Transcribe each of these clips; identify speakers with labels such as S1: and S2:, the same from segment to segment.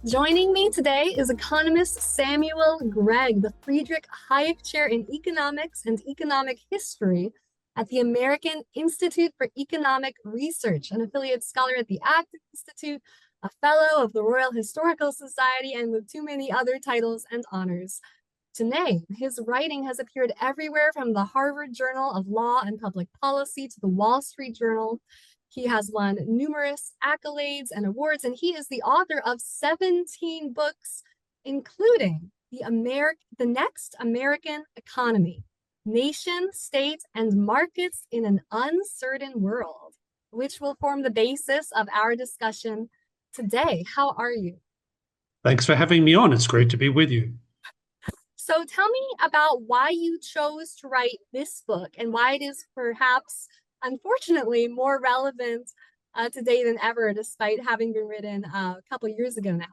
S1: Joining me today is economist Samuel Gregg, the Friedrich Hayek Chair in Economics and Economic History at the American Institute for Economic Research, an affiliate scholar at the Acton Institute, a fellow of the Royal Historical Society, and with too many other titles and honors to name. His writing has appeared everywhere from the Harvard Journal of Law and Public Policy to the Wall Street Journal. He has won numerous accolades and awards, and he is the author of 17 books, including the Next American Economy, Nation, State, and Markets in an Uncertain World, which will form the basis of our discussion today. How are you?
S2: Thanks for having me on. It's great to be with you.
S1: So tell me about why you chose to write this book and why it is perhaps, unfortunately, more relevant today than ever, despite having been written a couple years ago now.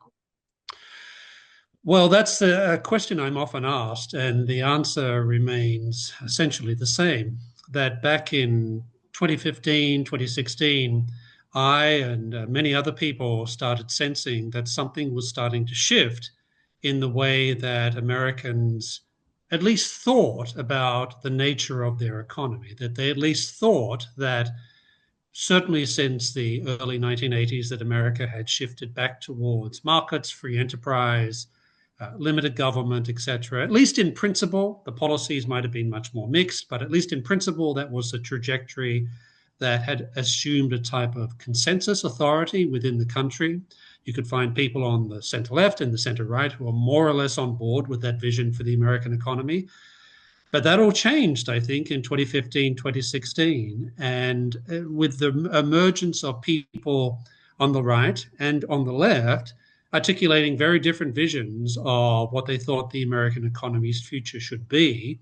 S2: Well, that's a question I'm often asked, and the answer remains essentially the same. That back in 2015, 2016, I and many other people started sensing that something was starting to shift in the way that Americans at least thought about the nature of their economy, that they at least thought that certainly since the early 1980s that America had shifted back towards markets, free enterprise, limited government, etc. At least in principle, the policies might have been much more mixed, but at least in principle, that was a trajectory that had assumed a type of consensus authority within the country. You could find people on the center left and the center right who are more or less on board with that vision for the American economy. But that all changed, I think, in 2015, 2016. And with the emergence of people on the right and on the left, articulating very different visions of what they thought the American economy's future should be,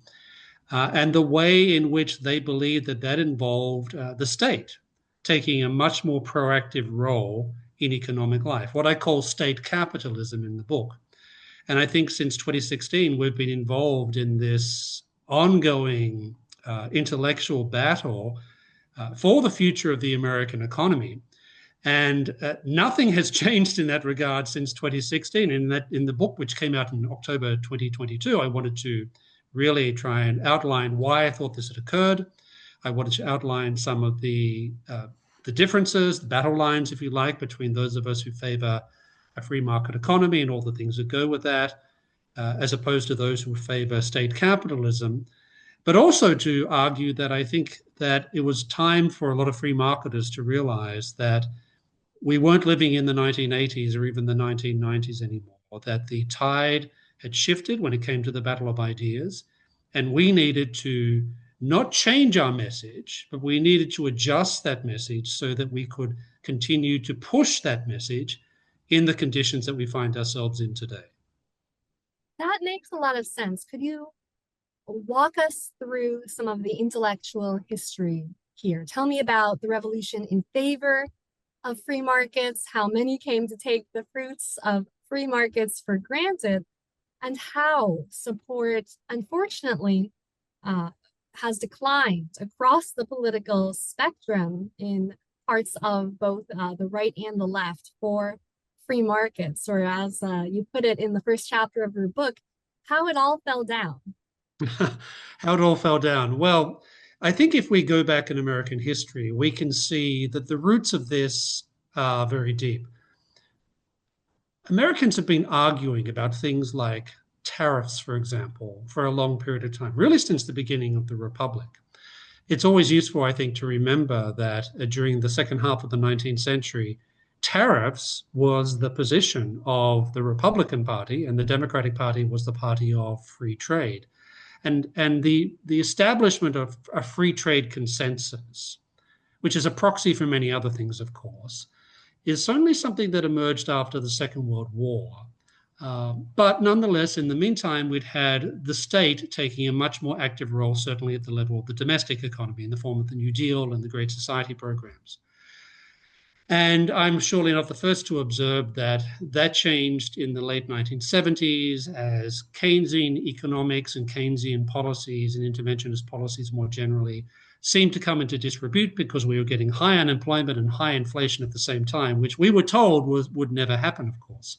S2: and the way in which they believed that that involved the state taking a much more proactive role in economic life, what I call state capitalism in the book. And I think since 2016, we've been involved in this ongoing intellectual battle for the future of the American economy. And nothing has changed in that regard since 2016. In the book, which came out in October 2022, I wanted to really try and outline why I thought this had occurred. I wanted to outline some of the differences, the battle lines, if you like, between those of us who favor a free market economy and all the things that go with that, as opposed to those who favor state capitalism, but also to argue that I think that it was time for a lot of free marketers to realize that we weren't living in the 1980s or even the 1990s anymore, that the tide had shifted when it came to the battle of ideas, and we needed to not change our message, but we needed to adjust that message so that we could continue to push that message in the conditions that we find ourselves in today.
S1: That makes a lot of sense. Could you walk us through some of the intellectual history here? Tell me about the revolution in favor of free markets, how many came to take the fruits of free markets for granted, and how support, unfortunately, has declined across the political spectrum in parts of both the right and the left for free markets, or as you put it in the first chapter of your book, how it all fell down.
S2: How it all fell down. Well, I think if we go back in American history, we can see that the roots of this are very deep. Americans have been arguing about things like tariffs, for example, for a long period of time, really since the beginning of the Republic. It's always useful, I think, to remember that during the second half of the 19th century, tariffs was the position of the Republican Party, and the Democratic Party was the party of free trade. And the establishment of a free trade consensus, which is a proxy for many other things, of course, is certainly something that emerged after the Second World War. But nonetheless, in the meantime, we'd had the state taking a much more active role, certainly at the level of the domestic economy in the form of the New Deal and the Great Society programs. And I'm surely not the first to observe that that changed in the late 1970s as Keynesian economics and Keynesian policies and interventionist policies more generally seemed to come into disrepute because we were getting high unemployment and high inflation at the same time, which we were told would never happen, of course.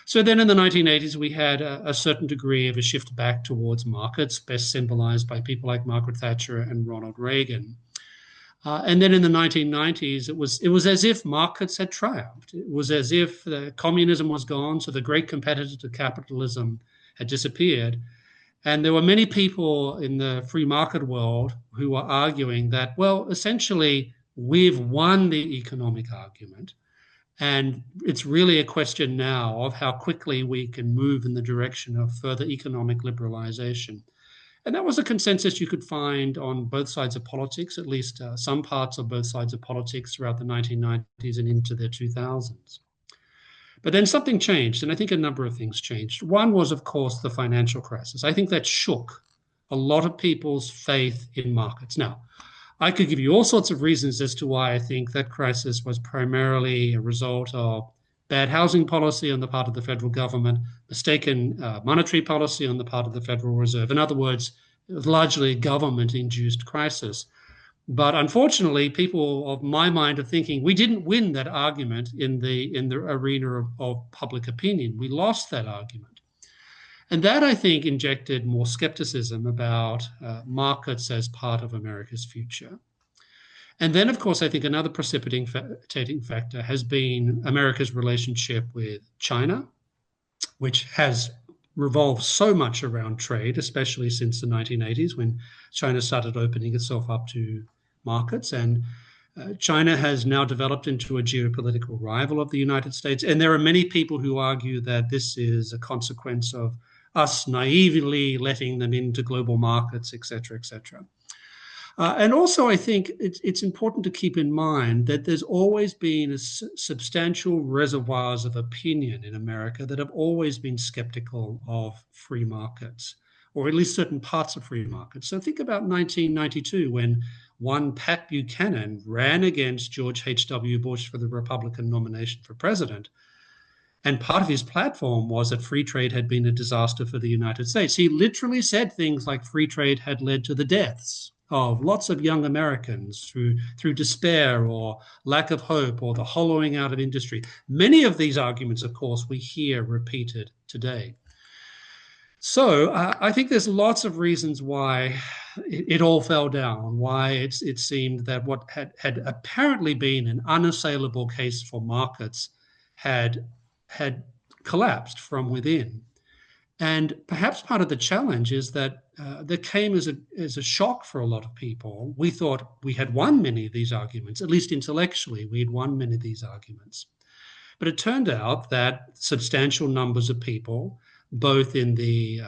S2: So then in the 1980s, we had a certain degree of a shift back towards markets, best symbolized by people like Margaret Thatcher and Ronald Reagan. And then in the 1990s, it was as if markets had triumphed. It was as if communism was gone, so the great competitor to capitalism had disappeared. And there were many people in the free market world who were arguing that, well, essentially, we've won the economic argument. And it's really a question now of how quickly we can move in the direction of further economic liberalization. And that was a consensus you could find on both sides of politics, at least some parts of both sides of politics throughout the 1990s and into the 2000s. But then something changed, and I think a number of things changed. One was, of course, the financial crisis. I think that shook a lot of people's faith in markets. Now, I could give you all sorts of reasons as to why I think that crisis was primarily a result of bad housing policy on the part of the federal government, mistaken monetary policy on the part of the Federal Reserve. In other words, it was largely a government-induced crisis. But unfortunately, people of my mind are thinking we didn't win that argument in the arena of public opinion. We lost that argument. And that, I think, injected more skepticism about markets as part of America's future. And then, of course, I think another precipitating factor has been America's relationship with China, which has revolved so much around trade, especially since the 1980s when China started opening itself up to markets. And China has now developed into a geopolitical rival of the United States. And there are many people who argue that this is a consequence of us naively letting them into global markets, et cetera, et cetera. And also, I think it's important to keep in mind that there's always been substantial reservoirs of opinion in America that have always been skeptical of free markets, or at least certain parts of free markets. So think about 1992 when one Pat Buchanan ran against George H.W. Bush for the Republican nomination for president. And part of his platform was that free trade had been a disaster for the United States. He literally said things like free trade had led to the deaths of lots of young Americans through despair or lack of hope or the hollowing out of industry. Many of these arguments, of course, we hear repeated today. So I think there's lots of reasons why it all fell down, why it seemed that what had apparently been an unassailable case for markets had collapsed from within. And perhaps part of the challenge is that that came as a shock for a lot of people. We thought we had won many of these arguments, at least intellectually, we had won many of these arguments. But it turned out that substantial numbers of people, both in the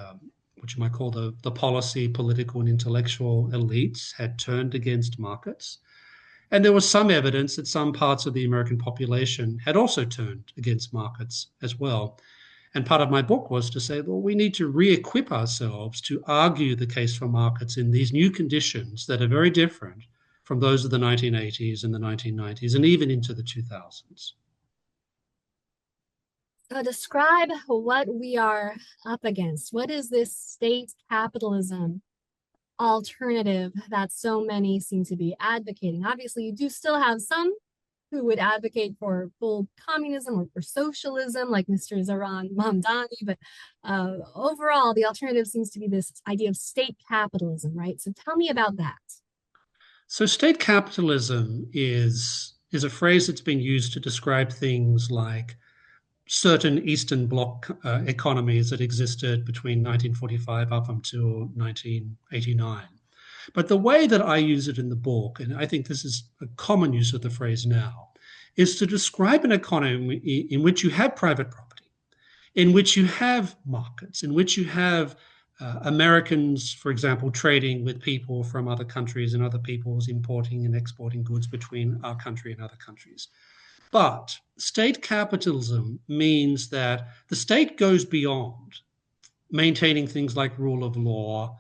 S2: what you might call the policy, political, and intellectual elites, had turned against markets. And there was some evidence that some parts of the American population had also turned against markets as well. And part of my book was to say, well, we need to re-equip ourselves to argue the case for markets in these new conditions that are very different from those of the 1980s and the 1990s and even into the 2000s.
S1: So describe what we are up against. What is this state capitalism alternative that so many seem to be advocating? Obviously, you do still have some who would advocate for full communism or for socialism, like Mr. Zaran Mamdani, but overall, the alternative seems to be this idea of state capitalism, right? So tell me about that.
S2: So state capitalism is a phrase that's been used to describe things like certain Eastern Bloc economies that existed between 1945 up until 1989. But the way that I use it in the book, and I think this is a common use of the phrase now, is to describe an economy in which you have private property, in which you have markets, in which you have Americans, for example, trading with people from other countries and other peoples importing and exporting goods between our country and other countries. But state capitalism means that the state goes beyond maintaining things like rule of law,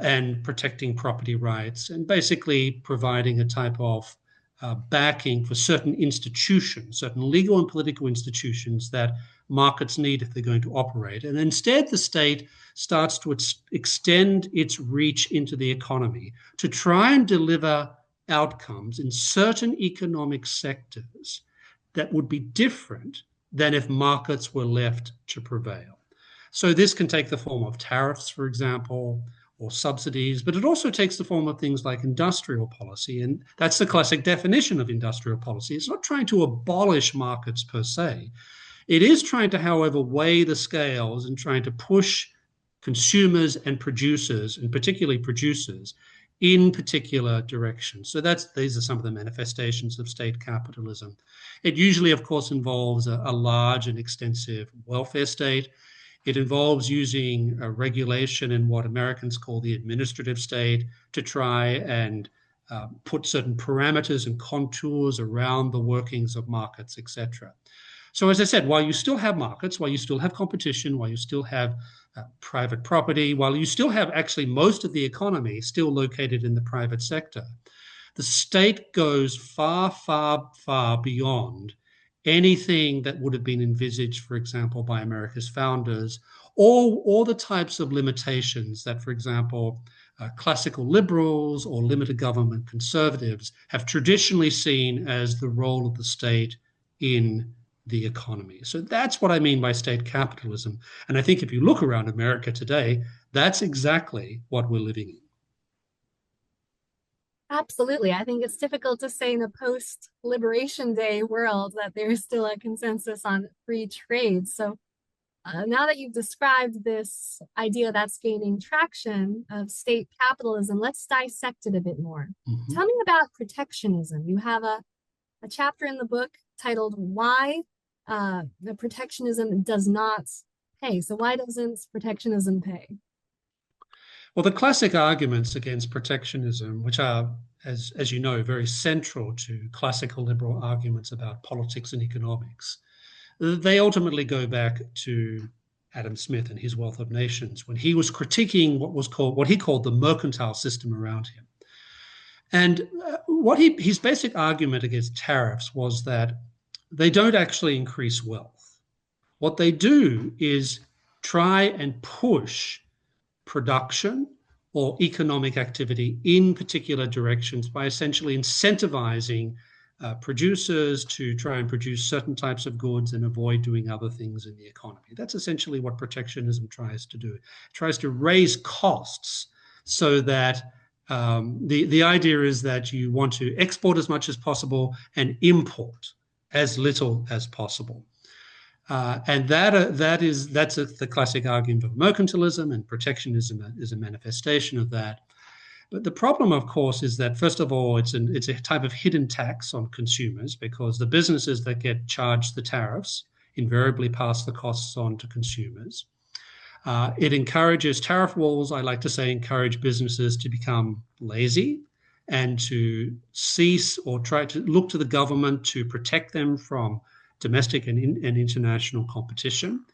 S2: and protecting property rights, and basically providing a type of backing for certain institutions, certain legal and political institutions that markets need if they're going to operate. And instead, the state starts to extend its reach into the economy to try and deliver outcomes in certain economic sectors that would be different than if markets were left to prevail. So this can take the form of tariffs, for example, or subsidies, but it also takes the form of things like industrial policy. And that's the classic definition of industrial policy. It's not trying to abolish markets per se. It is trying to, however, weigh the scales and trying to push consumers and producers, and particularly producers, in particular directions. So these are some of the manifestations of state capitalism. It usually, of course, involves a large and extensive welfare state. It involves using regulation in what Americans call the administrative state to try and put certain parameters and contours around the workings of markets, etc. So as I said, while you still have markets, while you still have competition, while you still have private property, while you still have actually most of the economy still located in the private sector, the state goes far, far, far beyond anything that would have been envisaged, for example, by America's founders, or the types of limitations that, for example, classical liberals or limited government conservatives have traditionally seen as the role of the state in the economy. So that's what I mean by state capitalism. And I think if you look around America today, that's exactly what we're living in.
S1: Absolutely. I think it's difficult to say in a post-Liberation Day world that there's still a consensus on free trade. So now that you've described this idea that's gaining traction of state capitalism, let's dissect it a bit more.
S2: Mm-hmm.
S1: Tell me about protectionism. You have a chapter in the book titled Why the Protectionism Does Not Pay. So why doesn't protectionism pay?
S2: Well, the classic arguments against protectionism, which are, as you know, very central to classical liberal arguments about politics and economics, they ultimately go back to Adam Smith and his Wealth of Nations when he was critiquing what he called the mercantile system around him. And his basic argument against tariffs was that they don't actually increase wealth. What they do is try and push production or economic activity in particular directions by essentially incentivizing producers to try and produce certain types of goods and avoid doing other things in the economy. That's essentially what protectionism tries to do. It tries to raise costs so that the idea is that you want to export as much as possible and import as little as possible. And that's the classic argument of mercantilism, and protectionism is a manifestation of that. But the problem, of course, is that, first of all, it's a type of hidden tax on consumers, because the businesses that get charged the tariffs invariably pass the costs on to consumers. It encourages tariff walls, I like to say, encourage businesses to become lazy and to cease or try to look to the government to protect them from domestic and international competition.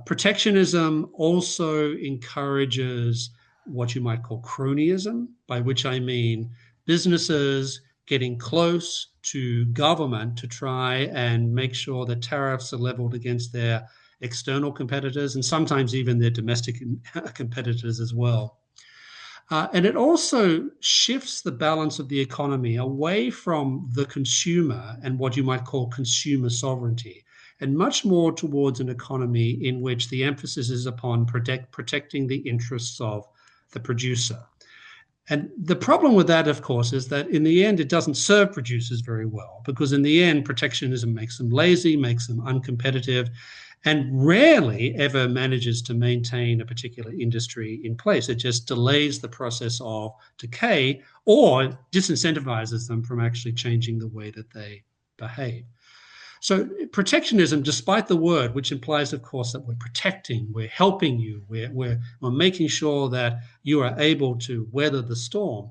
S2: Protectionism also encourages what you might call cronyism, by which I mean businesses getting close to government to try and make sure that tariffs are leveled against their external competitors and sometimes even their domestic competitors as well. And it also shifts the balance of the economy away from the consumer and what you might call consumer sovereignty, and much more towards an economy in which the emphasis is upon protecting the interests of the producer. And the problem with that, of course, is that in the end, it doesn't serve producers very well, because in the end, protectionism makes them lazy, makes them uncompetitive, and rarely ever manages to maintain a particular industry in place. It just delays the process of decay or disincentivizes them from actually changing the way that they behave. So protectionism, despite the word, which implies, of course, that we're protecting, we're helping you, we're making sure that you are able to weather the storm,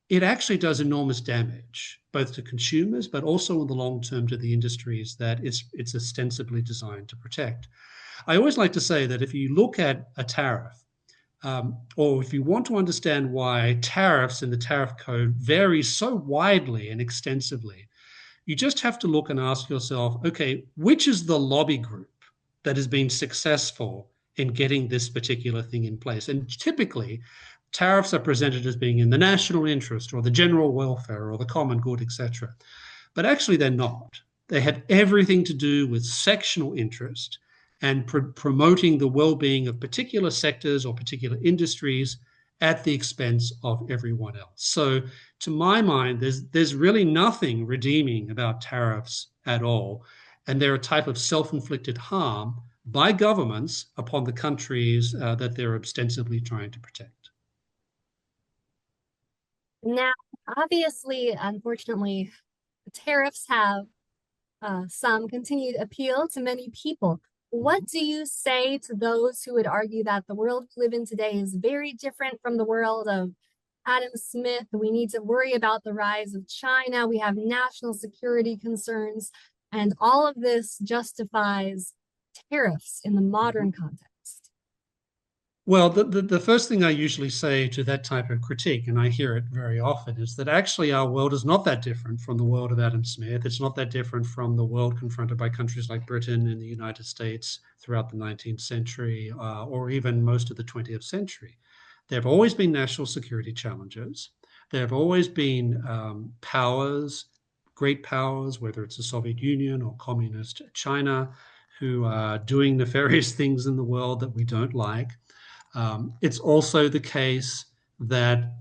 S2: it actually does enormous damage, both to consumers, but also in the long term to the industries that it's ostensibly designed to protect. I always like to say that if you look at a tariff, or if you want to understand why tariffs in the tariff code vary so widely and extensively, you just have to look and ask yourself, okay, which is the lobby group that has been successful in getting this particular thing in place? And typically, tariffs are presented as being in the national interest or the general welfare or the common good, etc. But actually, they're not. They had everything to do with sectional interest and promoting the well-being of particular sectors or particular industries at the expense of everyone else. So, to my mind, there's really nothing redeeming about tariffs at all, and they're a type of self-inflicted harm by governments upon the countries that they're ostensibly trying to protect.
S1: Now, obviously, unfortunately, tariffs have some continued appeal to many people. What do you say to those who would argue that the world we live in today is very different from the world of Adam Smith? We need to worry about the rise of China. We have national security concerns, and all of this justifies tariffs in the modern context.
S2: Well, the first thing I usually say to that type of critique, and I hear it very often, is that actually our world is not that different from the world of Adam Smith. It's not that different from the world confronted by countries like Britain and the United States throughout the 19th century, or even most of the 20th century. There have always been national security challenges. There have always been powers, great powers, whether it's the Soviet Union or communist China, who are doing nefarious things in the world that we don't like. It's also the case that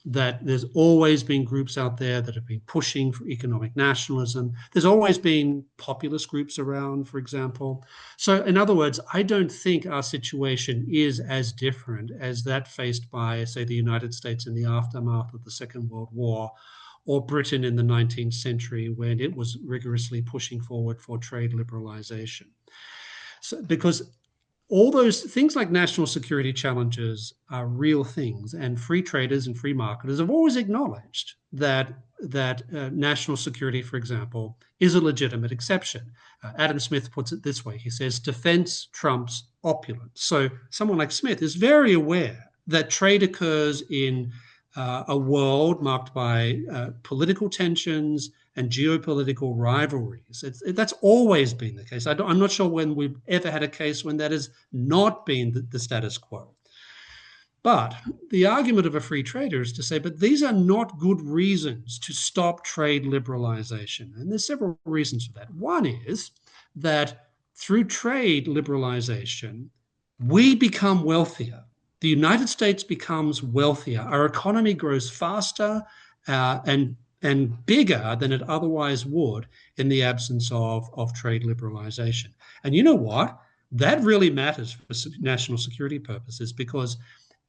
S2: that there's always been groups out there that have been pushing for economic nationalism. There's always been populist groups around, for example. So, in other words, I don't think our situation is as different as that faced by, say, the United States in the aftermath of the Second World War, or Britain in the 19th century when it was rigorously pushing forward for trade liberalization. So, because all those things like national security challenges are real things, and free traders and free marketers have always acknowledged that national security, for example, is a legitimate exception. Adam Smith puts it this way: he says, "Defense trumps opulence." So someone like Smith is very aware that trade occurs in a world marked by political tensions and geopolitical rivalries. That's always been the case. I'm not sure when we've ever had a case when that has not been the status quo. But the argument of a free trader is to say, but these are not good reasons to stop trade liberalization. And there's several reasons for that. One is that through trade liberalization, we become wealthier. The United States becomes wealthier. Our economy grows faster and bigger than it otherwise would in the absence of trade liberalization. And you know what? That really matters for national security purposes, because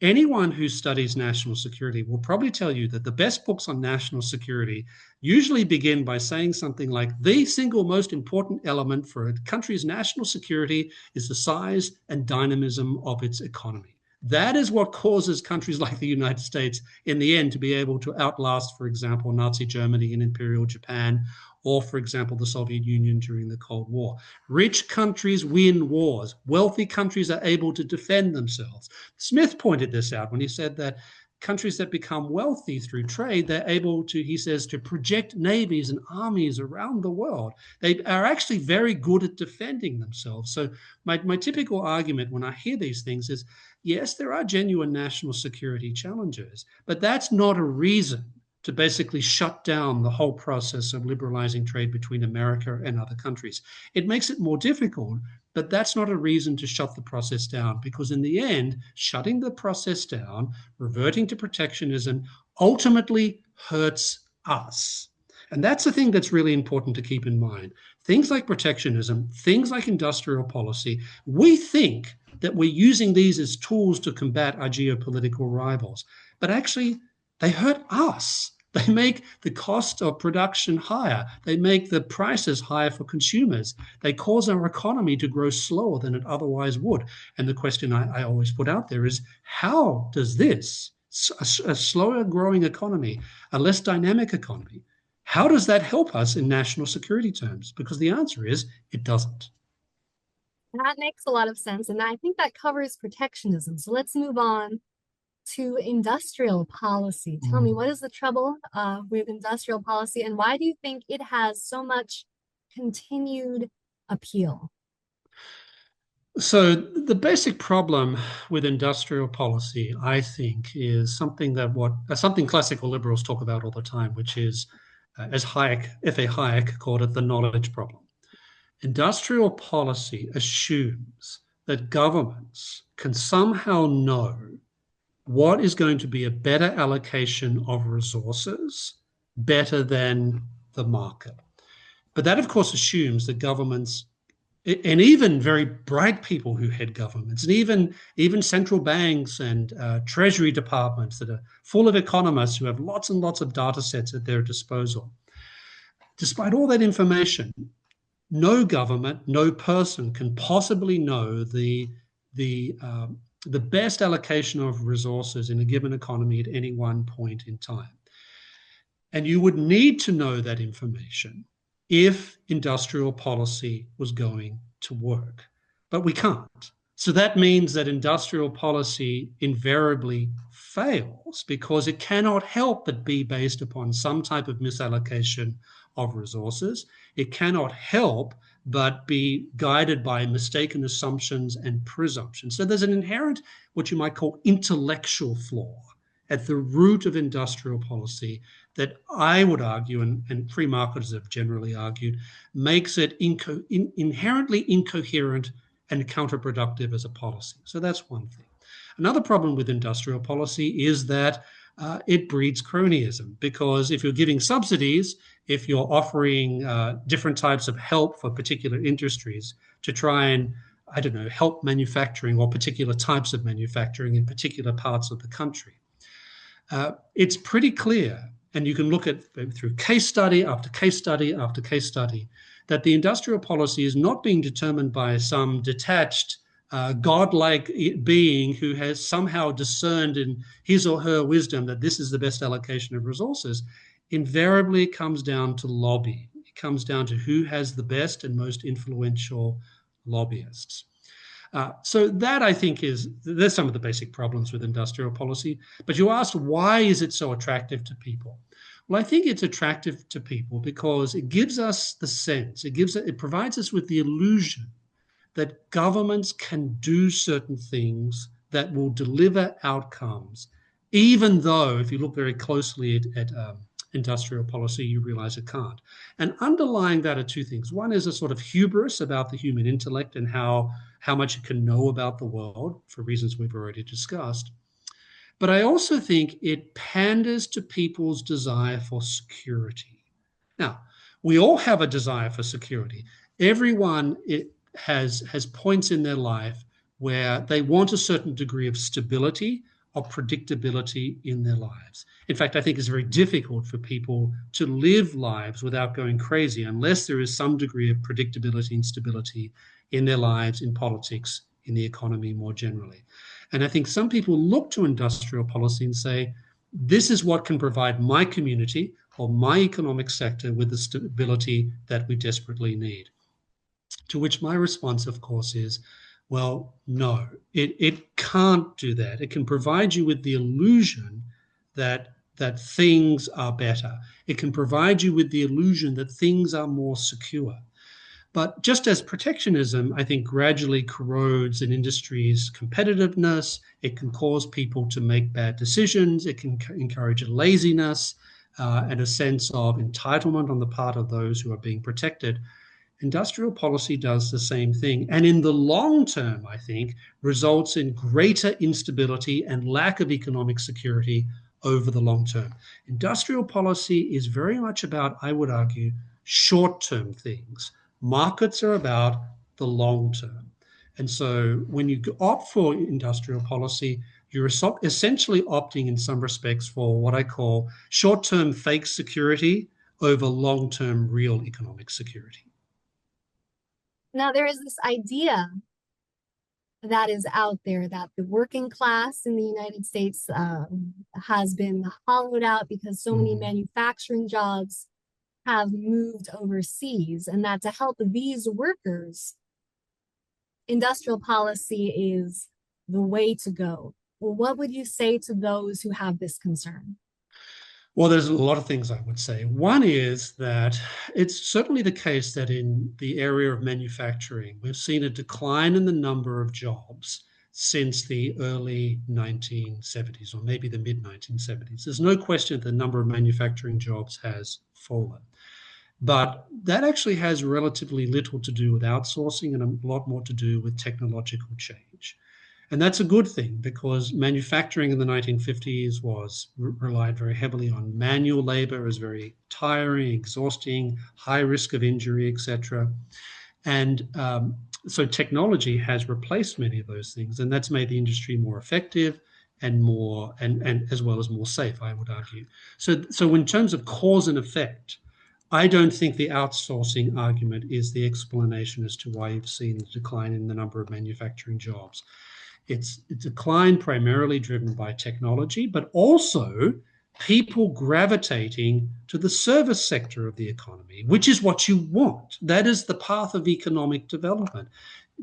S2: anyone who studies national security will probably tell you that the best books on national security usually begin by saying something like, the single most important element for a country's national security is the size and dynamism of its economy. That is what causes countries like the United States in the end to be able to outlast, for example, Nazi Germany and Imperial Japan, or, for example, the Soviet Union during the Cold War. Rich countries win wars. Wealthy countries are able to defend themselves. Smith pointed this out when he said that countries that become wealthy through trade, they're able to, he says, to project navies and armies around the world. They are actually very good at defending themselves. So my typical argument when I hear these things is, yes, there are genuine national security challenges, but that's not a reason to basically shut down the whole process of liberalizing trade between America and other countries. It makes it more difficult, but that's not a reason to shut the process down, because in the end, shutting the process down, reverting to protectionism, ultimately hurts us. And that's the thing that's really important to keep in mind. Things like protectionism, things like industrial policy, we think that we're using these as tools to combat our geopolitical rivals, but actually they hurt us. They make the cost of production higher. They make the prices higher for consumers. They cause our economy to grow slower than it otherwise would. And the question I always put out there is, how does this, a slower growing economy, a less dynamic economy, how does that help us in national security terms? Because the answer is, it doesn't.
S1: That makes a lot of sense. And I think that covers protectionism. So let's move on to industrial policy. Tell me,
S2: Mm.
S1: what is the trouble with industrial policy, and why do you think it has so much continued appeal?
S2: So the basic problem with industrial policy, I think, is something that something classical liberals talk about all the time, which is as Hayek, F.A. Hayek called it, the knowledge problem. Industrial policy assumes that governments can somehow know what is going to be a better allocation of resources better than the market. But that, of course, assumes that governments and even very bright people who head governments, and even central banks and treasury departments that are full of economists who have lots and lots of data sets at their disposal. Despite all that information, no government, no person can possibly know the best allocation of resources in a given economy at any one point in time. And you would need to know that information if industrial policy was going to work. But we can't. So that means that industrial policy invariably fails because it cannot help but be based upon some type of misallocation of resources. It cannot help but be guided by mistaken assumptions and presumptions. So there's an inherent, what you might call, intellectual flaw at the root of industrial policy that I would argue, and free marketers have generally argued, makes it inherently incoherent and counterproductive as a policy. So that's one thing. Another problem with industrial policy is that it breeds cronyism, because if you're giving subsidies, if you're offering different types of help for particular industries to try and, I don't know, help manufacturing or particular types of manufacturing in particular parts of the country, it's pretty clear, and you can look at through case study after case study after case study, that the industrial policy is not being determined by some detached, godlike being who has somehow discerned in his or her wisdom that this is the best allocation of resources. Invariably, it comes down to lobby. It comes down to who has the best and most influential lobbyists. So that, I think, there's some of the basic problems with industrial policy. But you asked, why is it so attractive to people? Well, I think it's attractive to people because it gives us the sense, it provides us with the illusion that governments can do certain things that will deliver outcomes, even though, if you look very closely at industrial policy, you realize it can't. And underlying that are two things. One is a sort of hubris about the human intellect and how much it can know about the world, for reasons we've already discussed. But I also think it panders to people's desire for security. Now, we all have a desire for security. Everyone has points in their life where they want a certain degree of stability or predictability in their lives. In fact, I think it's very difficult for people to live lives without going crazy unless there is some degree of predictability and stability in their lives, in politics, in the economy more generally. And I think some people look to industrial policy and say, this is what can provide my community or my economic sector with the stability that we desperately need. To which my response, of course, is, well, no, it can't do that. It can provide you with the illusion that things are better. It can provide you with the illusion that things are more secure. But just as protectionism, I think, gradually corrodes an industry's competitiveness, it can cause people to make bad decisions, it can encourage a laziness and a sense of entitlement on the part of those who are being protected. Industrial policy does the same thing. And in the long term, I think, results in greater instability and lack of economic security over the long term. Industrial policy is very much about, I would argue, short-term things. Markets are about the long term. And so when you opt for industrial policy, you're essentially opting in some respects for what I call short-term fake security over long-term real economic security.
S1: Now, there is this idea that is out there that the working class in the United States has been hollowed out because so many manufacturing jobs have moved overseas, and that to help these workers, industrial policy is the way to go. Well, what would you say to those who have this concern?
S2: Well, there's a lot of things I would say. One is that it's certainly the case that in the area of manufacturing, we've seen a decline in the number of jobs since the early 1970s, or maybe the mid 1970s. There's no question that the number of manufacturing jobs has fallen. But that actually has relatively little to do with outsourcing and a lot more to do with technological change. And that's a good thing because manufacturing in the 1950s was relied very heavily on manual labor, as very tiring, exhausting, high risk of injury, etc. And so technology has replaced many of those things, and that's made the industry more effective and more and as well as more safe, I would argue. So in terms of cause and effect, I don't think the outsourcing argument is the explanation as to why you've seen the decline in the number of manufacturing jobs. It's a decline primarily driven by technology, but also people gravitating to the service sector of the economy, which is what you want. That is the path of economic development.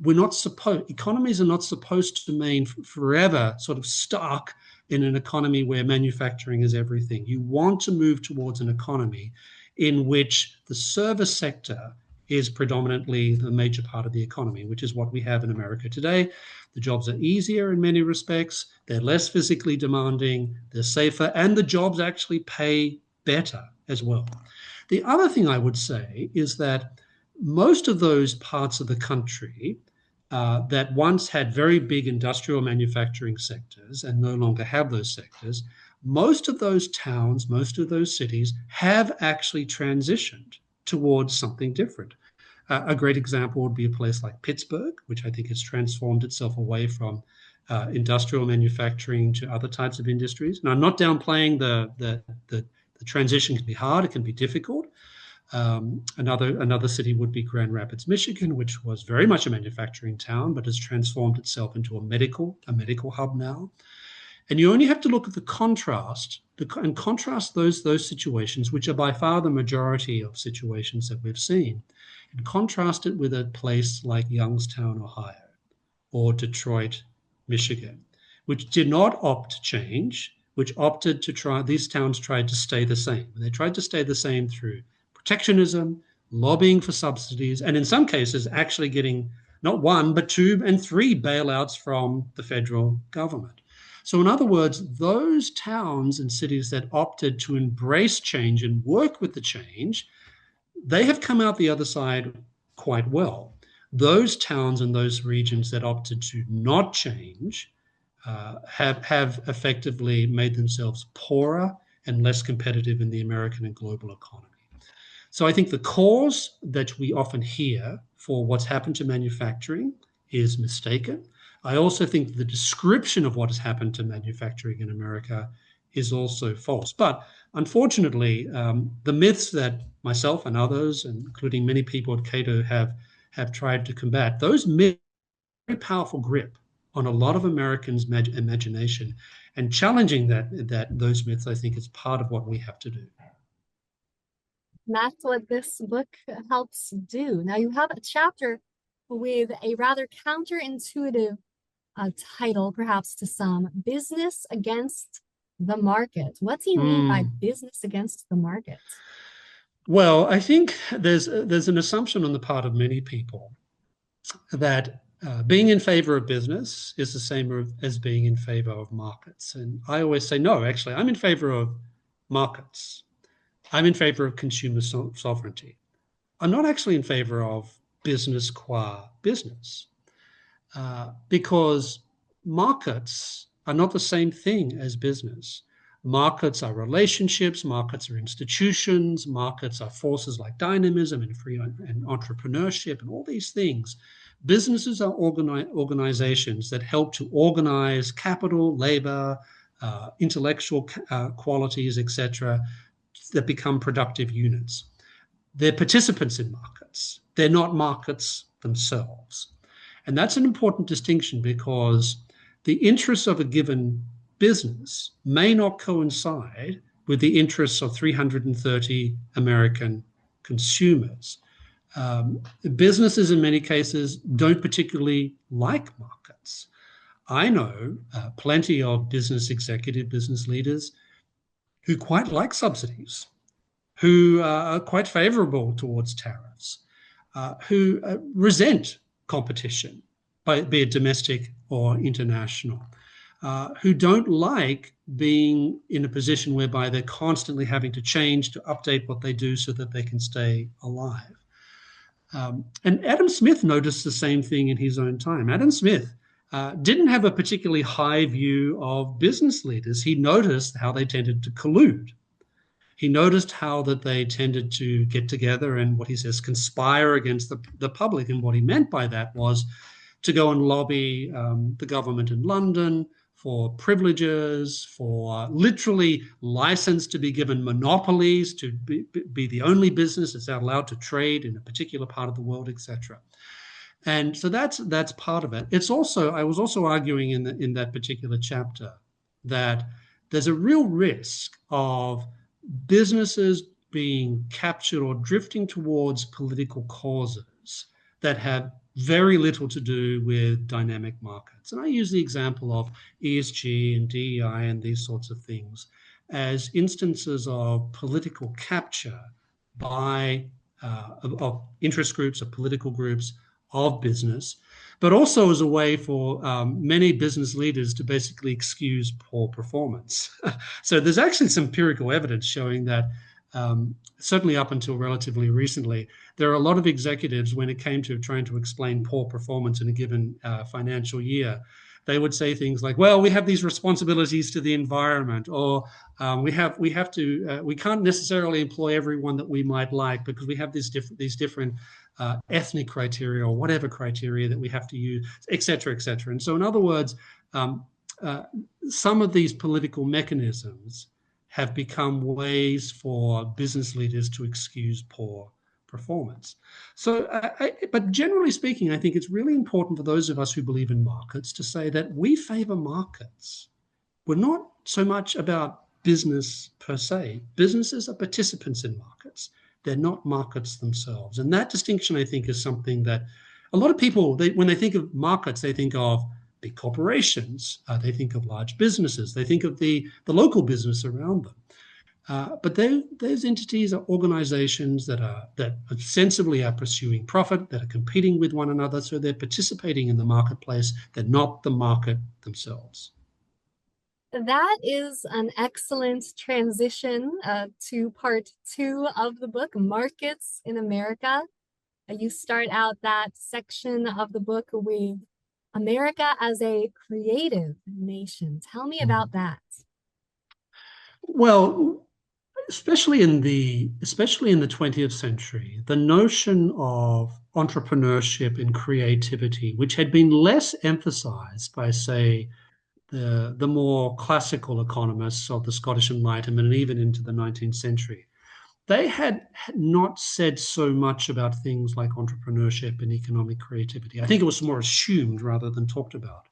S2: Economies are not supposed to remain forever sort of stuck in an economy where manufacturing is everything. You want to move towards an economy in which the service sector is predominantly the major part of the economy, which is what we have in America today. The jobs are easier in many respects, they're less physically demanding, they're safer, and the jobs actually pay better as well. The other thing I would say is that most of those parts of the country that once had very big industrial manufacturing sectors and no longer have those sectors, most of those towns, most of those cities have actually transitioned towards something different. A great example would be a place like Pittsburgh, which I think has transformed itself away from industrial manufacturing to other types of industries. And I'm not downplaying the transition can be hard, it can be difficult. Another city would be Grand Rapids, Michigan, which was very much a manufacturing town, but has transformed itself into a medical hub now. And you only have to look at the contrast and contrast those situations, which are by far the majority of situations that we've seen, and contrast it with a place like Youngstown, Ohio, or Detroit, Michigan, which did not opt to change, which opted to try, these towns tried to stay the same. They tried to stay the same through protectionism, lobbying for subsidies, and in some cases actually getting not one, but two and three bailouts from the federal government. So in other words, those towns and cities that opted to embrace change and work with the change, they have come out the other side quite well. Those towns and those regions that opted to not change have effectively made themselves poorer and less competitive in the American and global economy. So I think the cause that we often hear for what's happened to manufacturing is mistaken. I also think the description of what has happened to manufacturing in America is also false. But unfortunately, the myths that myself and others, including many people at Cato, have tried to combat, those myths have a very powerful grip on a lot of Americans' imagination, and challenging those myths, I think, is part of what we have to do.
S1: That's what this book helps do. Now, you have a chapter with a rather counterintuitive title, perhaps to some, Business Against the Market. What do you mean by business against the market?
S2: Well, I think there's an assumption on the part of many people that being in favor of business is the same as being in favor of markets. And I always say, no, actually, I'm in favor of markets. I'm in favor of consumer sovereignty. I'm not actually in favor of business qua business, because markets are not the same thing as business. Markets are relationships, markets are institutions, markets are forces like dynamism and free and entrepreneurship and all these things. Businesses are organizations that help to organize capital, labor, intellectual qualities, etc., that become productive units. They're participants in markets. They're not markets themselves. And that's an important distinction because the interests of a given business may not coincide with the interests of 330 American consumers. Businesses, in many cases, don't particularly like markets. I know plenty of business leaders who quite like subsidies, who are quite favorable towards tariffs, who resent competition, be it domestic or international, who don't like being in a position whereby they're constantly having to change to update what they do so that they can stay alive. And Adam Smith noticed the same thing in his own time. Adam Smith didn't have a particularly high view of business leaders. He noticed how they tended to collude. He noticed how that they tended to get together and, what he says, conspire against the public. And what he meant by that was to go and lobby the government in London for privileges, for literally license to be given monopolies, to be the only business that's allowed to trade in a particular part of the world, etc. And so that's part of it. It's also, I was also arguing in that particular chapter that there's a real risk of businesses being captured or drifting towards political causes that have very little to do with dynamic markets. And I use the example of ESG and DEI and these sorts of things as instances of political capture by of interest groups, of political groups, of business, but also as a way for many business leaders to basically excuse poor performance. So there's actually some empirical evidence showing that certainly up until relatively recently, there are a lot of executives, when it came to trying to explain poor performance in a given financial year, they would say things like, well, we have these responsibilities to the environment, or we can't necessarily employ everyone that we might like because we have these different ethnic criteria or whatever criteria that we have to use, et cetera, et cetera. And so in other words, some of these political mechanisms have become ways for business leaders to excuse poor performance. So, but generally speaking, I think it's really important for those of us who believe in markets to say that we favor markets. We're not so much about business per se. Businesses are participants in markets. They're not markets themselves. And that distinction, I think, is something that a lot of people, when they think of markets, they think of big corporations, they think of large businesses, they think of the local business around them. But those entities are organizations that ostensibly are pursuing profit, that are competing with one another, so they're participating in the marketplace. They're not the market themselves.
S1: That is an excellent transition to part two of the book, Markets in America. You start out that section of the book with America as a creative nation. Tell me about that.
S2: Well, especially in the 20th century, the notion of entrepreneurship and creativity, which had been less emphasized by, say, the more classical economists of the Scottish Enlightenment and even into the 19th century, they had not said so much about things like entrepreneurship and economic creativity. I think it was more assumed rather than talked about.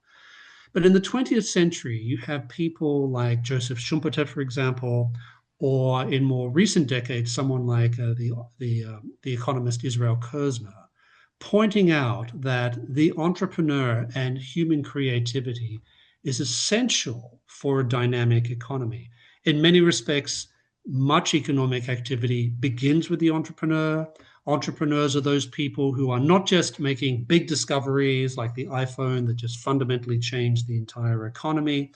S2: But in the 20th century, you have people like Joseph Schumpeter, for example, or in more recent decades, someone like the economist Israel Kirzner, pointing out that the entrepreneur and human creativity is essential for a dynamic economy. In many respects, much economic activity begins with the entrepreneur. Entrepreneurs are those people who are not just making big discoveries like the iPhone that just fundamentally changed the entire economy.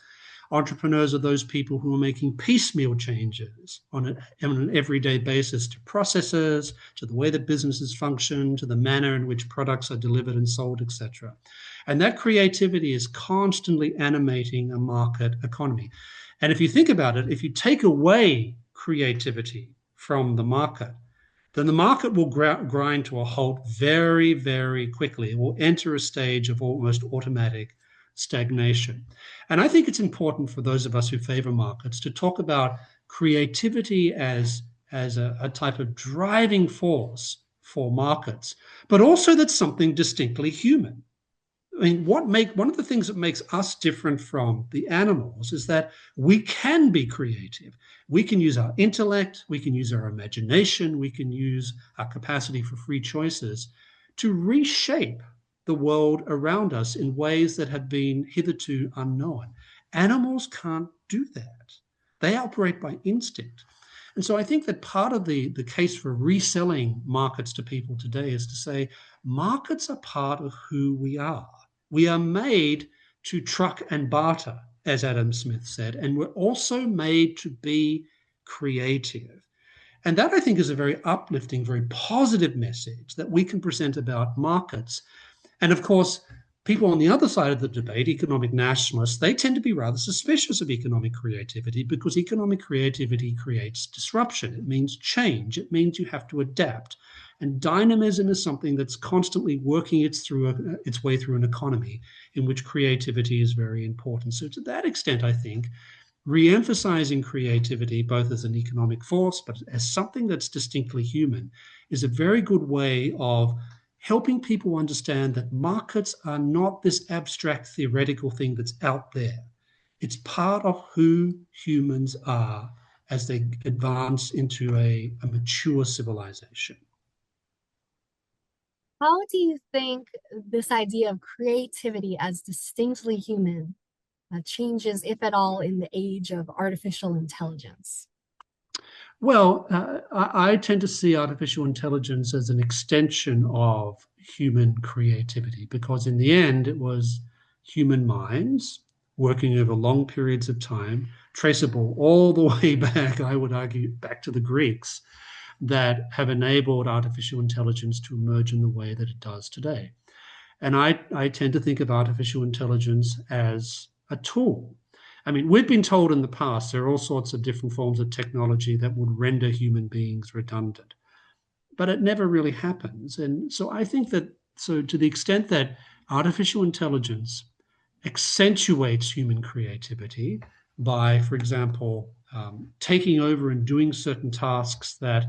S2: Entrepreneurs are those people who are making piecemeal changes on an everyday basis to processes, to the way that businesses function, to the manner in which products are delivered and sold, etc. And that creativity is constantly animating a market economy. And if you think about it, if you take away creativity from the market, then the market will grind to a halt very, very quickly. It will enter a stage of almost automatic stagnation. And I think it's important for those of us who favor markets to talk about creativity as a type of driving force for markets, but also that's something distinctly human. I mean, one of the things that makes us different from the animals is that we can be creative. We can use our intellect, we can use our imagination, we can use our capacity for free choices to reshape the world around us in ways that have been hitherto unknown. Animals can't do that. They operate by instinct. And so I think that part of the case for reselling markets to people today is to say markets are part of who we are. We are made to truck and barter, as Adam Smith said, and we're also made to be creative. And that, I think, is a very uplifting, very positive message that we can present about markets. And of course, people on the other side of the debate, economic nationalists, they tend to be rather suspicious of economic creativity because economic creativity creates disruption. It means change. It means you have to adapt. And dynamism is something that's constantly working its way through an economy in which creativity is very important. So to that extent, I think re-emphasizing creativity both as an economic force but as something that's distinctly human is a very good way of helping people understand that markets are not this abstract theoretical thing that's out there. It's part of who humans are as they advance into a mature civilization.
S1: How do you think this idea of creativity as distinctly human changes, if at all, in the age of artificial intelligence?
S2: Well, I tend to see artificial intelligence as an extension of human creativity because, in the end, it was human minds working over long periods of time, traceable all the way back, I would argue, back to the Greeks, that have enabled artificial intelligence to emerge in the way that it does today. And I tend to think of artificial intelligence as a tool. I mean, we've been told in the past there are all sorts of different forms of technology that would render human beings redundant, but it never really happens. And so I think that, so to the extent that artificial intelligence accentuates human creativity by, for example, taking over and doing certain tasks that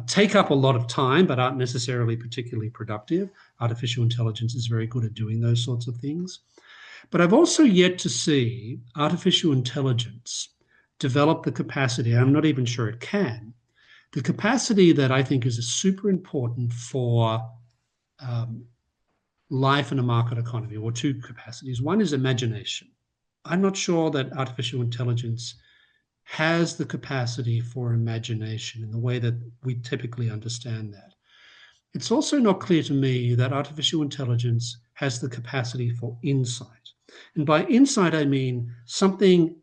S2: take up a lot of time but aren't necessarily particularly productive. Artificial intelligence is very good at doing those sorts of things. But I've also yet to see artificial intelligence develop the capacity, I'm not even sure it can, the capacity that I think is super important for um, life in a market economy, or two capacities. One is imagination. I'm not sure that artificial intelligence has the capacity for imagination in the way that we typically understand that. It's also not clear to me that artificial intelligence has the capacity for insight. And by insight, I mean something,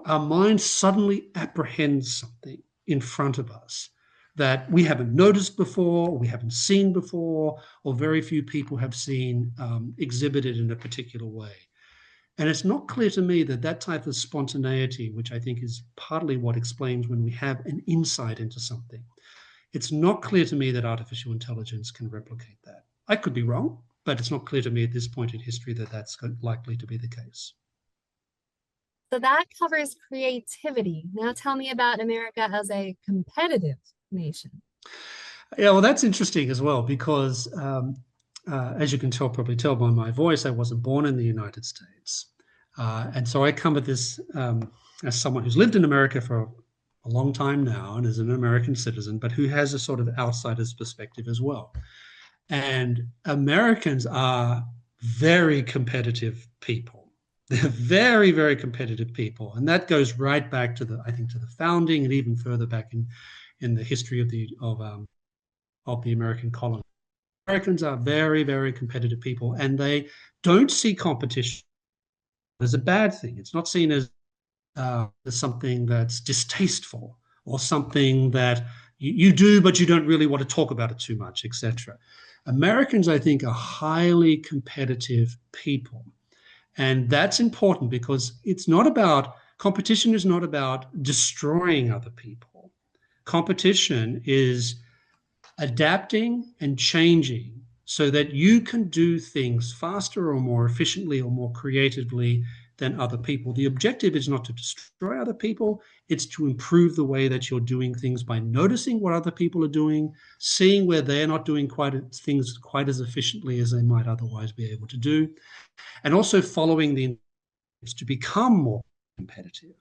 S2: our mind suddenly apprehends something in front of us that we haven't noticed before, or we haven't seen before, or very few people have seen exhibited in a particular way. And it's not clear to me that that type of spontaneity, which I think is partly what explains when we have an insight into something, it's not clear to me that artificial intelligence can replicate that. I could be wrong, but it's not clear to me at this point in history that that's likely to be the case.
S1: So that covers creativity. Now tell me about America as a competitive nation.
S2: Yeah, well, that's interesting as well because, as you can probably tell by my voice, I wasn't born in the United States, and so I come at this as someone who's lived in America for a long time now and is an American citizen, but who has a sort of outsider's perspective as well. And Americans are very competitive people. They're very, very competitive people, and that goes right back to I think, to the founding, and even further back in the history of the American colony. Americans are very, very competitive people, and they don't see competition as a bad thing. It's not seen as something that's distasteful or something that you do, but you don't really want to talk about it too much, etc. Americans, I think, are highly competitive people. And that's important because competition is not about destroying other people. Competition is adapting and changing so that you can do things faster or more efficiently or more creatively than other people. The objective is not to destroy other people, it's to improve the way that you're doing things by noticing what other people are doing, seeing where they're not doing things quite as efficiently as they might otherwise be able to do, and also following the to become more competitive.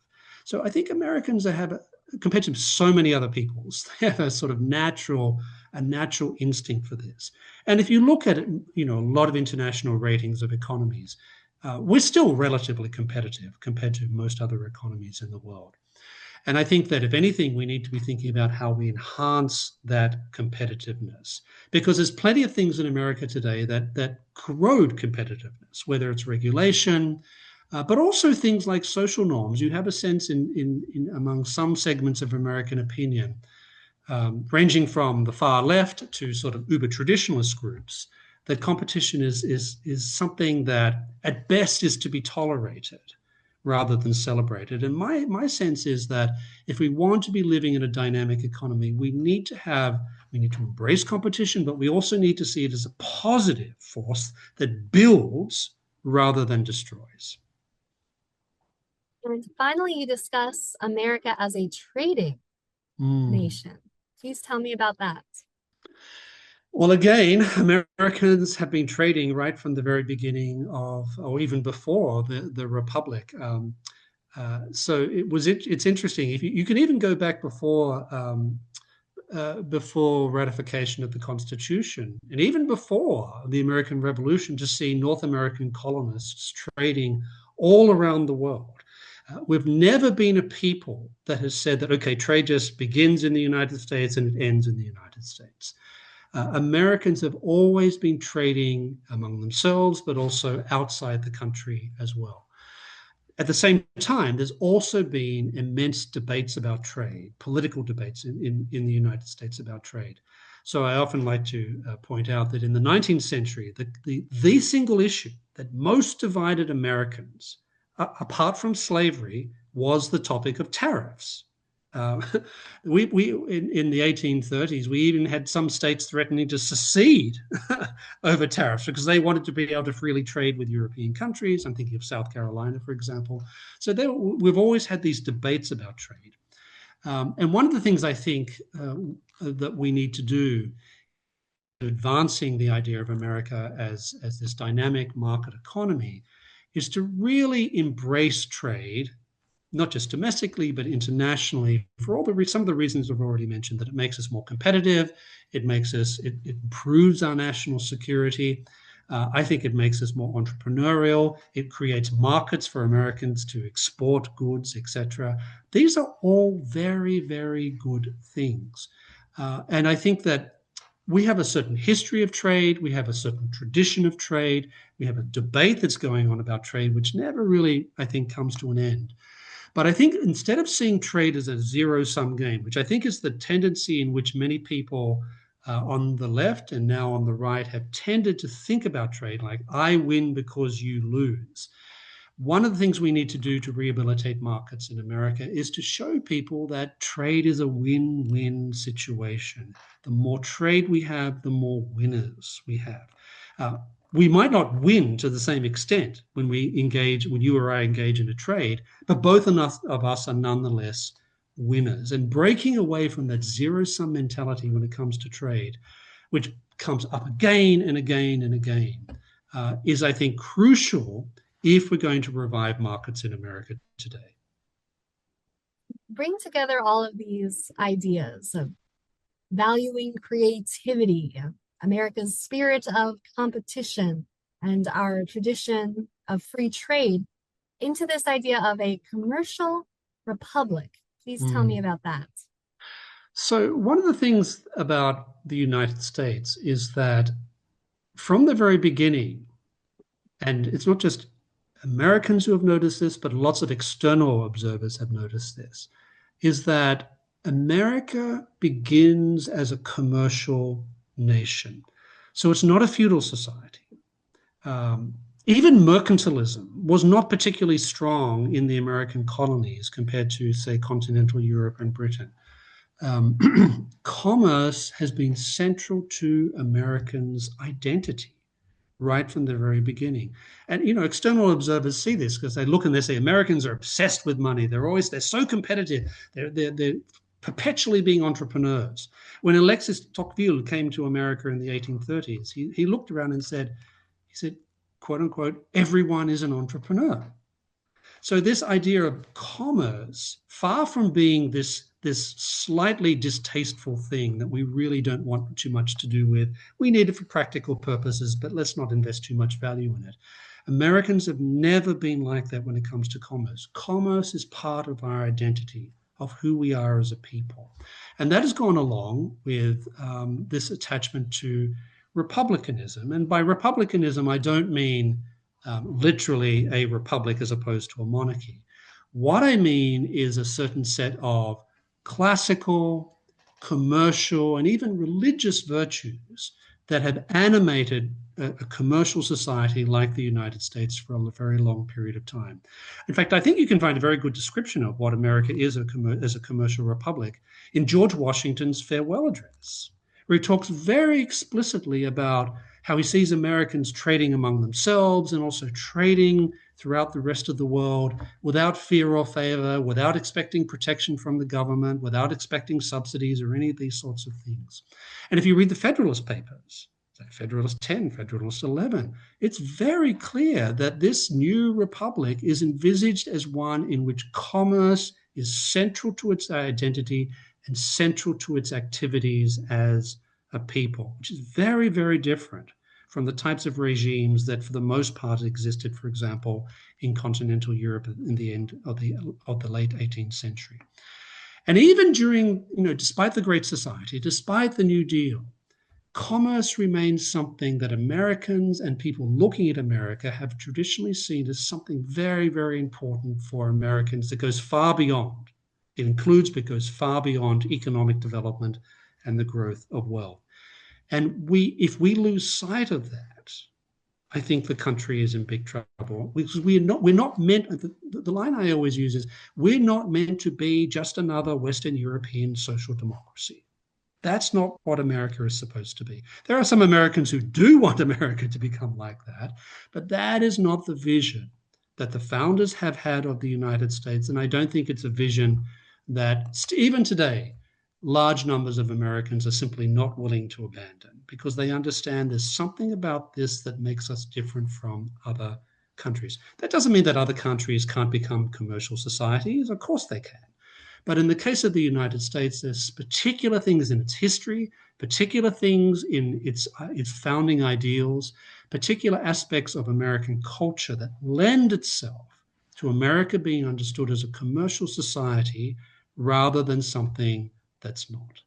S2: So I think Americans have compared to so many other peoples, they have a sort of a natural instinct for this. And if you look at it, a lot of international ratings of economies, we're still relatively competitive compared to most other economies in the world. And I think that if anything, we need to be thinking about how we enhance that competitiveness, because there's plenty of things in America today that corrode competitiveness, whether it's regulation, but also things like social norms. You have a sense in among some segments of American opinion, ranging from the far left to sort of uber traditionalist groups, that competition is something that at best is to be tolerated rather than celebrated. And my sense is that if we want to be living in a dynamic economy, we need to embrace competition, but we also need to see it as a positive force that builds rather than destroys.
S1: And finally, you discuss America as a trading
S2: Mm.
S1: nation. Please tell me about that.
S2: Well, again, Americans have been trading right from the very beginning of, or even before the Republic. It's interesting. If you can even go back before ratification of the Constitution, and even before the American Revolution, to see North American colonists trading all around the world. We've never been a people that has said that, okay, trade just begins in the United States and it ends in the United States. Americans have always been trading among themselves, but also outside the country as well. At the same time, there's also been immense debates about trade, political debates in the United States about trade. So I often like to point out that in the 19th century, the single issue that most divided Americans, apart from slavery, was the topic of tariffs. Uh, in the 1830s, we even had some states threatening to secede over tariffs because they wanted to be able to freely trade with European countries. I'm thinking of South Carolina, for example. So we've always had these debates about trade. And one of the things I think that we need to do, advancing the idea of America as this dynamic market economy, is to really embrace trade, not just domestically, but internationally, for some of the reasons I've already mentioned, that it makes us more competitive, it improves our national security. I think it makes us more entrepreneurial. It creates markets for Americans to export goods, etc. These are all very, very good things. And I think that we have a certain history of trade, we have a certain tradition of trade, we have a debate that's going on about trade, which never really, I think, comes to an end. But I think instead of seeing trade as a zero-sum game, which I think is the tendency in which many people on the left and now on the right have tended to think about trade, like I win because you lose. One of the things we need to do to rehabilitate markets in America is to show people that trade is a win-win situation. The more trade we have, the more winners we have. We might not win to the same extent when you or I engage in a trade, but both of us are nonetheless winners. And breaking away from that zero-sum mentality when it comes to trade, which comes up again and again and again, is, I think, crucial if we're going to revive markets in America today.
S1: Bring together all of these ideas of valuing creativity, America's spirit of competition, and our tradition of free trade into this idea of a commercial republic. Please tell me about that.
S2: So, one of the things about the United States is that from the very beginning, and it's not just Americans who have noticed this, but lots of external observers have noticed this, is that America begins as a commercial nation. So it's not a feudal society. Even mercantilism was not particularly strong in the American colonies compared to, say, continental Europe and Britain. Commerce has been central to Americans' identity right from the very beginning. And external observers see this because they look and they say Americans are obsessed with money. They're so competitive. They're perpetually being entrepreneurs. When Alexis Tocqueville came to America in the 1830s, he looked around and said, quote unquote, everyone is an entrepreneur. So this idea of commerce, far from being this slightly distasteful thing that we really don't want too much to do with, we need it for practical purposes, but let's not invest too much value in it. Americans have never been like that when it comes to commerce. Commerce is part of our identity of who we are as a people. And that has gone along with this attachment to republicanism. And by republicanism, I don't mean literally a republic as opposed to a monarchy. What I mean is a certain set of classical, commercial, and even religious virtues that have animated a commercial society like the United States for a very long period of time. In fact, I think you can find a very good description of what America is as a commercial republic in George Washington's farewell address, where he talks very explicitly about how he sees Americans trading among themselves and also trading throughout the rest of the world without fear or favor, without expecting protection from the government, without expecting subsidies or any of these sorts of things. And if you read the Federalist Papers, Federalist 10, Federalist 11, it's very clear that this new republic is envisaged as one in which commerce is central to its identity and central to its activities as a people, which is very, very different from the types of regimes that for the most part existed, for example, in continental Europe in the end of the late 18th century. And even during, despite the Great Society, despite the New Deal, commerce remains something that Americans and people looking at America have traditionally seen as something very, very important for Americans that goes far beyond. It includes, but goes far beyond economic development and the growth of wealth. And if we lose sight of that, I think the country is in big trouble because we're not meant, the line I always use is, we're not meant to be just another Western European social democracy. That's not what America is supposed to be. There are some Americans who do want America to become like that, but that is not the vision that the founders have had of the United States. And I don't think it's a vision that even today, large numbers of Americans are simply not willing to abandon because they understand there's something about this that makes us different from other countries. That doesn't mean that other countries can't become commercial societies. Of course they can. But in the case of the United States, there's particular things in its history, particular things in its founding ideals, particular aspects of American culture that lend itself to America being understood as a commercial society rather than something that's not.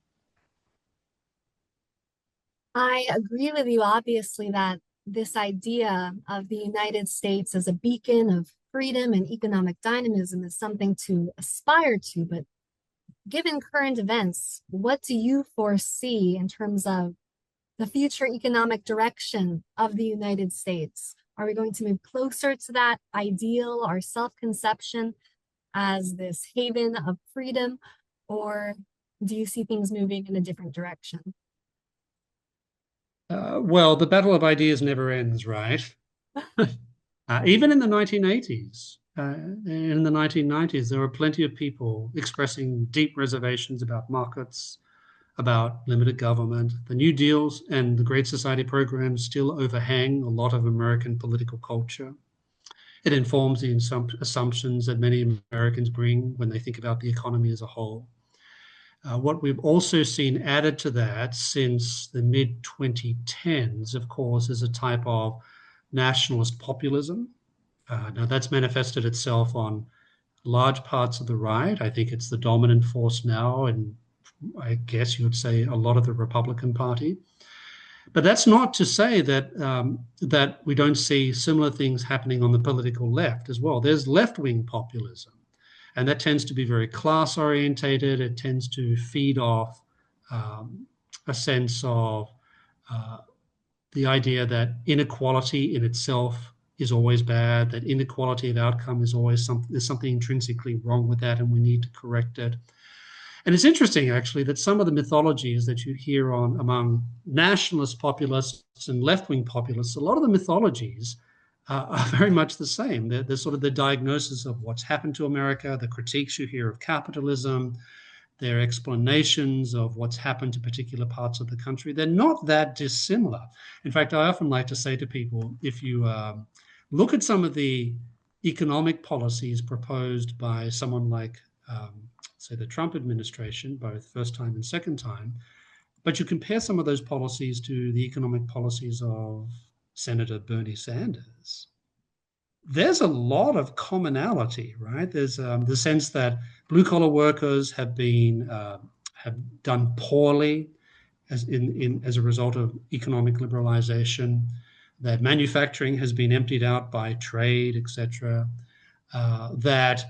S1: I agree with you, obviously, that this idea of the United States as a beacon of freedom and economic dynamism is something to aspire to. But given current events, what do you foresee in terms of the future economic direction of the United States? Are we going to move closer to that ideal, our self-conception as this haven of freedom, or do you see things moving in a different direction?
S2: Well, the battle of ideas never ends, right? Even in the 1980s, in the 1990s, there were plenty of people expressing deep reservations about markets, about limited government. The New Deals and the Great Society programs still overhang a lot of American political culture. It informs the assumptions that many Americans bring when they think about the economy as a whole. What we've also seen added to that since the mid 2010s, of course, is a type of nationalist populism. Now, that's manifested itself on large parts of the right. I think it's the dominant force now, and I guess you would say a lot of the Republican Party. But that's not to say that we don't see similar things happening on the political left as well. There's left-wing populism, and that tends to be very class orientated. It tends to feed off a sense of the idea that inequality in itself is always bad, that inequality of outcome is always there's something intrinsically wrong with that and we need to correct it. And it's interesting, actually, that some of the mythologies that you hear on among nationalist populists and left-wing populists, a lot of the mythologies are very much the same. They're sort of the diagnosis of what's happened to America, the critiques you hear of capitalism, their explanations of what's happened to particular parts of the country. They're not that dissimilar. In fact, I often like to say to people, if you look at some of the economic policies proposed by someone like, say, the Trump administration, both first time and second time, but you compare some of those policies to the economic policies of Senator Bernie Sanders, there's a lot of commonality, right? There's the sense that Blue collar workers have done poorly as a result of economic liberalization. That manufacturing has been emptied out by trade, etc. That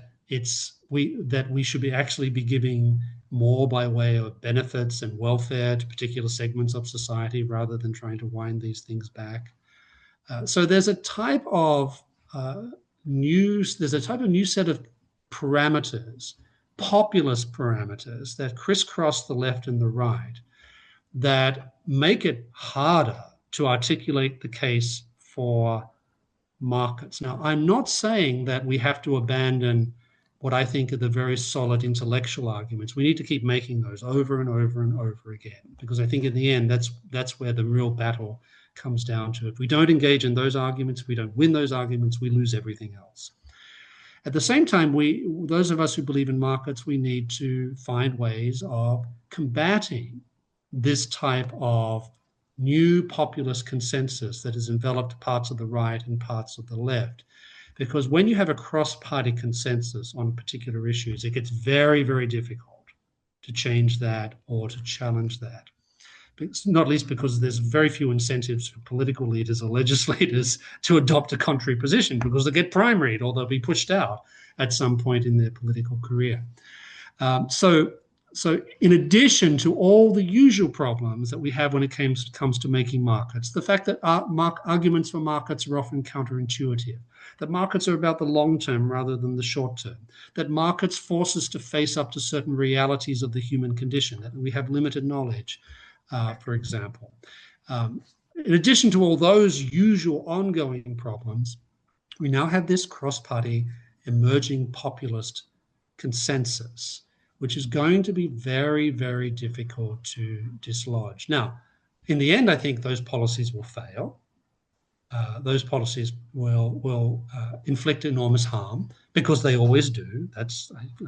S2: we should be actually be giving more by way of benefits and welfare to particular segments of society rather than trying to wind these things back. So uh, there's a type of new set of parameters, populist parameters that crisscross the left and the right that make it harder to articulate the case for markets. Now, I'm not saying that we have to abandon what I think are the very solid intellectual arguments. We need to keep making those over and over and over again, because I think in the end, that's where the real battle comes down to. If we don't engage in those arguments, we don't win those arguments, we lose everything else. At the same time, those of us who believe in markets, we need to find ways of combating this type of new populist consensus that has enveloped parts of the right and parts of the left. Because when you have a cross-party consensus on particular issues, it gets very, very difficult to change that or to challenge that. Not least because there's very few incentives for political leaders or legislators to adopt a contrary position, because they get primaried or they'll be pushed out at some point in their political career. So in addition to all the usual problems that we have when it comes to making markets, the fact that arguments for markets are often counterintuitive, that markets are about the long term rather than the short term, that markets force us to face up to certain realities of the human condition, that we have limited knowledge, for example. In addition to all those usual ongoing problems, we now have this cross-party emerging populist consensus, which is going to be very, very difficult to dislodge. Now, in the end, I think those policies will fail. Those policies will inflict enormous harm, because they always do. I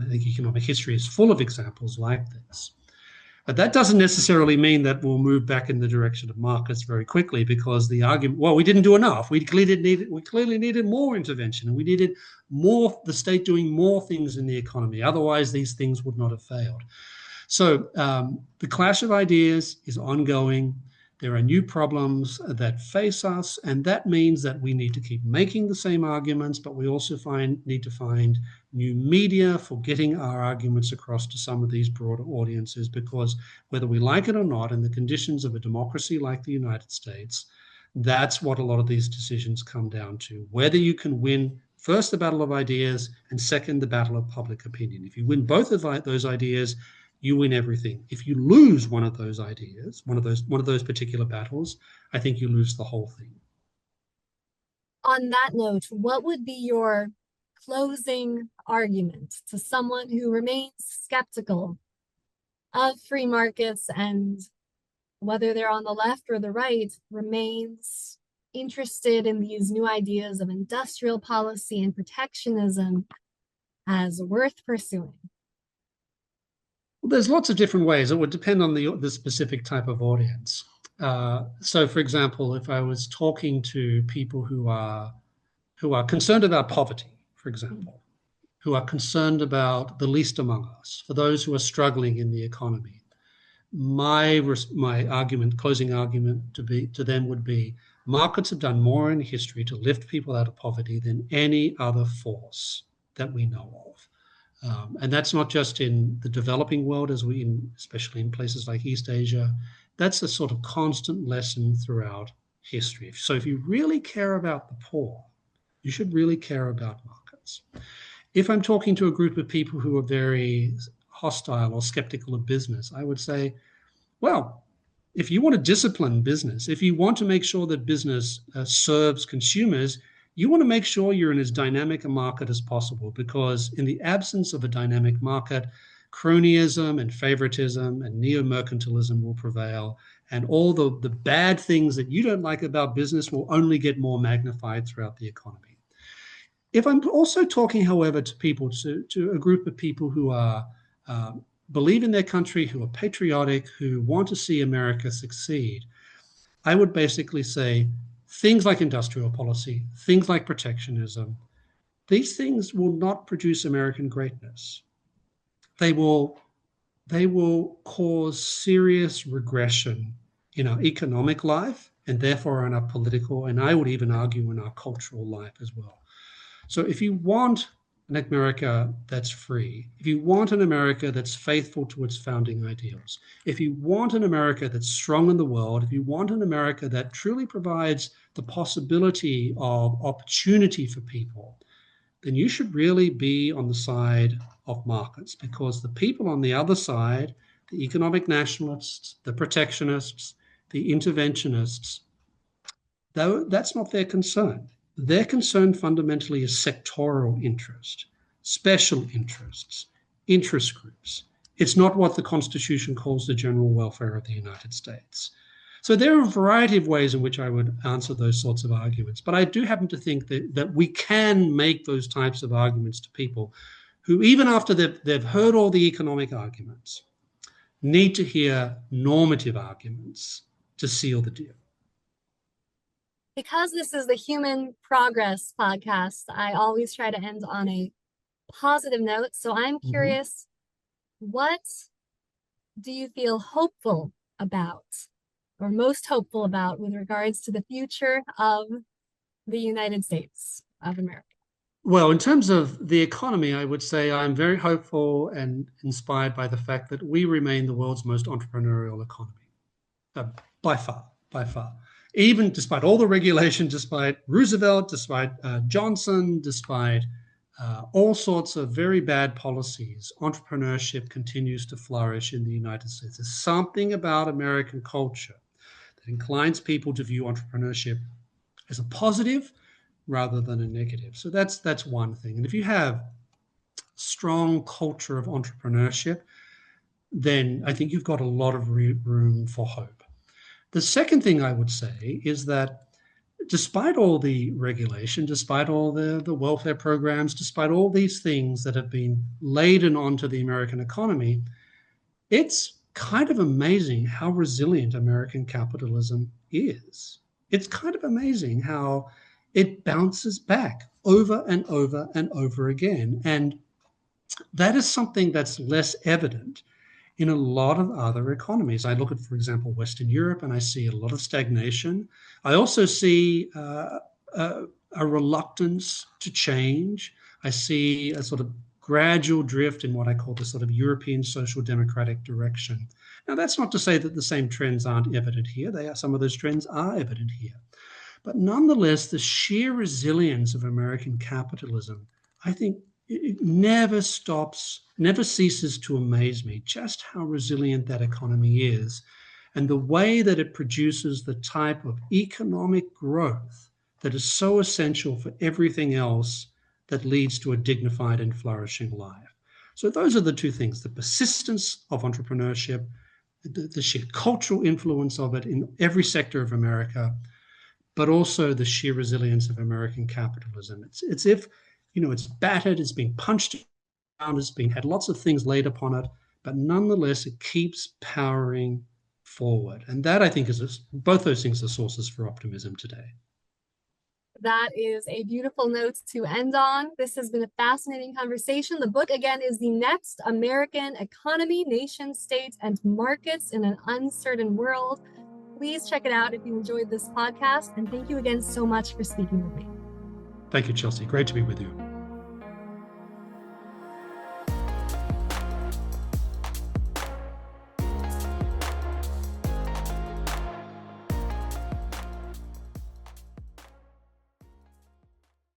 S2: think economic history is full of examples like this. But that doesn't necessarily mean that we'll move back in the direction of markets very quickly, because the argument, well, we didn't do enough. We clearly needed more intervention, and we needed the state doing more things in the economy. Otherwise, these things would not have failed. So the clash of ideas is ongoing. There are new problems that face us, and that means that we need to keep making the same arguments, but we also need to find new media for getting our arguments across to some of these broader audiences, because whether we like it or not, in the conditions of a democracy like the United States, that's what a lot of these decisions come down to. Whether you can win first the battle of ideas and second the battle of public opinion. If you win both of those ideas, you win everything. If you lose one of those ideas, one of those particular battles, I think you lose the whole thing.
S1: On that note, what would be your closing argument to someone who remains skeptical of free markets, and whether they're on the left or the right, remains interested in these new ideas of industrial policy and protectionism as worth pursuing?
S2: Well, there's lots of different ways. It would depend on the specific type of audience. So, for example, if I was talking to people who are concerned about poverty, for example, who are concerned about the least among us, for those who are struggling in the economy, my closing argument to them would be: markets have done more in history to lift people out of poverty than any other force that we know of. And that's not just in the developing world, especially in places like East Asia. That's a sort of constant lesson throughout history. So if you really care about the poor, you should really care about markets. If I'm talking to a group of people who are very hostile or skeptical of business, I would say, well, if you want to discipline business, if you want to make sure that business serves consumers, you want to make sure you're in as dynamic a market as possible, because in the absence of a dynamic market, cronyism and favoritism and neo-mercantilism will prevail, and all the bad things that you don't like about business will only get more magnified throughout the economy. If I'm also talking, however, to a group of people who are believe in their country, who are patriotic, who want to see America succeed, I would basically say things like industrial policy, things like protectionism, these things will not produce American greatness. they will they will cause serious regression in our economic life and therefore in our political, and I would even argue in our cultural life as well. So if you want an America that's free, if you want an America that's faithful to its founding ideals, if you want an America that's strong in the world, if you want an America that truly provides the possibility of opportunity for people, then you should really be on the side of markets, because the people on the other side, the economic nationalists, the protectionists, the interventionists, though that's not their concern. Their concern fundamentally is sectoral interest, special interests, interest groups. It's not what the Constitution calls the general welfare of the United States. So there are a variety of ways in which I would answer those sorts of arguments. But I do happen to think that we can make those types of arguments to people who, even after they've heard all the economic arguments, need to hear normative arguments to seal the deal.
S1: Because this is the Human Progress podcast, I always try to end on a positive note. So I'm
S2: Mm-hmm.
S1: curious, what do you feel hopeful about, or most hopeful about, with regards to the future of the United States of America?
S2: Well, in terms of the economy, I would say I'm very hopeful and inspired by the fact that we remain the world's most entrepreneurial economy, uh, by far, by far. Even despite all the regulation, despite Roosevelt, despite Johnson, despite all sorts of very bad policies, entrepreneurship continues to flourish in the United States. There's something about American culture that inclines people to view entrepreneurship as a positive rather than a negative. So that's one thing. And if you have strong culture of entrepreneurship, then I think you've got a lot of room for hope. The second thing I would say is that despite all the regulation, despite all the welfare programs, despite all these things that have been laden onto the American economy, it's kind of amazing how resilient American capitalism is. It's kind of amazing how it bounces back over and over and over again. And that is something that's less evident in a lot of other economies. I look at, for example, Western Europe, and I see a lot of stagnation. I also see a reluctance to change. I see a sort of gradual drift in what I call the sort of European social democratic direction. Now, that's not to say that the same trends aren't evident here. Some of those trends are evident here. But nonetheless, the sheer resilience of American capitalism, I think it never stops, never ceases to amaze me just how resilient that economy is and the way that it produces the type of economic growth that is so essential for everything else that leads to a dignified and flourishing life. So those are the two things: the persistence of entrepreneurship, the sheer cultural influence of it in every sector of America, but also the sheer resilience of American capitalism. It's if, it's battered, it's been punched around, it's been had lots of things laid upon it, but nonetheless it keeps powering forward. And that, I think, is both those things are sources for optimism today.
S1: That is a beautiful note to end on. This has been a fascinating conversation. The book, again, is The Next American Economy, Nation, State, and Markets in an Uncertain World. Please check it out if you enjoyed this podcast. And thank you again so much for speaking with me.
S2: Thank you, Chelsea. Great to be with you.